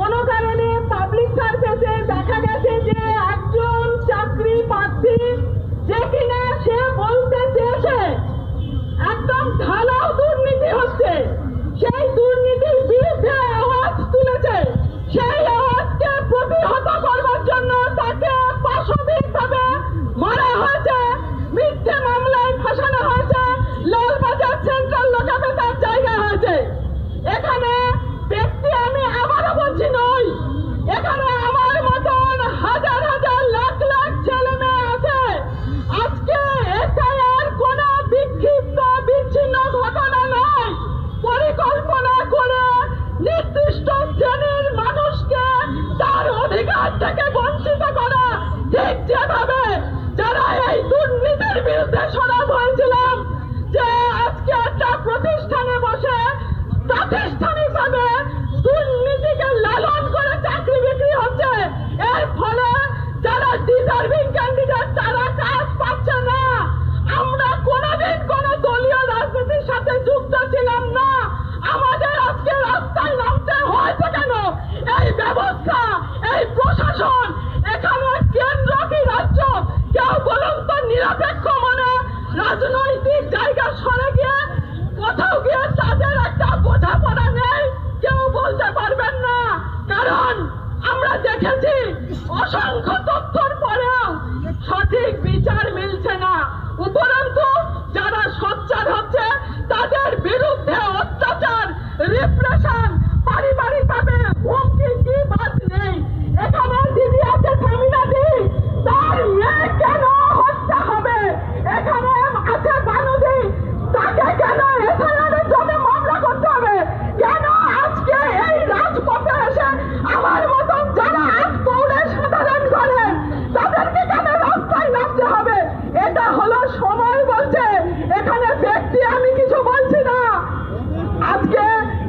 কোনো কারণে পাবলিক সার্ভিসে দেখা গেছে যে একজন চাকরি প্রার্থী যে কিনা সে বলতে চেয়েছে একদম ঢালাও দুর্নীতি হচ্ছে, সেই দুর্নীতির বিরুদ্ধে আওয়াজ তুলেছে। সেই আওয়াজকে প্রতিহত করবার জন্য তাকে পাশবিকভাবে মারা হয়েছে, মিথ্যে মামলায় ফাঁসানো হয়েছে, লালবাজার সেন্ট্রাল লোকালে তার জায়গা হয়েছে। এখানে ব্যক্তি আমি আবারও বলছি নই, এখানে আমার মতন হাজার হাজার লাখ লাখ ছেলে মেয়ে আছে। আজকে এসআইআর কোন বিক্ষিপ্ত বিচ্ছিন্ন ঘটনা নয়, পরিকল্পনা করে নির্দিষ্ট শ্রেণীর মানুষকে তার অধিকার থেকে বঞ্চিত করা। ঠিক যেভাবে যারা এই দুর্নীতির বিরুদ্ধে সরব হয়েছিলাম যে আজকে একটা প্রতিষ্ঠানে বসে প্রাতিষ্ঠানিকভাবে দুর্নীতিকে লালন করে চাকরি বিক্রি হচ্ছে, এর ফলে যারা ডিজার্ভিং ক্যান্ডিডেট তারা কাজ পাচ্ছে না। আমরা কোনোদিন কোন দলীয় রাজনীতির সাথে যুক্ত ছিলাম না, আমাদের আজকে রাস্তায় নামতে হয়েছে কেন? এই ব্যবস্থা, এই প্রশাসন, এখানে কেন্দ্র কি রাজ্য, কেউ বলুন তো নিরপেক্ষ মনে রাজনৈতিক জায়গা সরে গিয়ে কোথাও গিয়ে তাদের একটা বোঝাপড়া নেই, কেউ বলতে পারবেন না। কারণ আমরা দেখেছি অসংখ্য তথ্যর পরেও সঠিক বিচার মিলছে না। উপরন্তু যারা সোচ্চার হচ্ছে তাদের বিরুদ্ধে অত্যাচার, রিপ্রেশন, পারিবারিকভাবে হুমকি কি বাদ নেই। এখানে দিদি আছে সামিনা দি, তার মেয়ে কেন হত্যা হবে? এখানে আছে বানুদি, তাকে কেন এসআইআরের জন্য মামলা করতে হবে? কেন আজকে এই রাজপথে এসে আমার মতন যারা আজ পৌরে সাধারণ করেন তাদেরকে কেন রাস্তায় নামতে হবে? এটা হলো সময় বলছে, এখানে ব্যক্তি আমি কিছু বলছি না। আজকে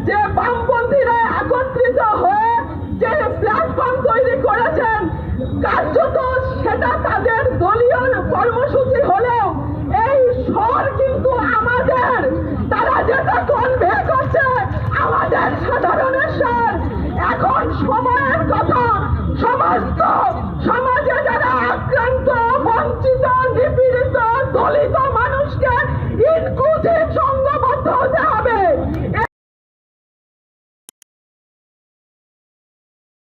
যে বামপন্থীরা একত্রিত হয়ে যে প্ল্যাটফর্ম তৈরি করেছেন, কার্যত সেটা তাদের দলীয় কর্মসূচি হলেও এই স্বর কিন্তু আমাদের, তারা যেটা কনভে করছে আমাদের সাধারণের স্বর। এখন সময়ের কথা, সমস্ত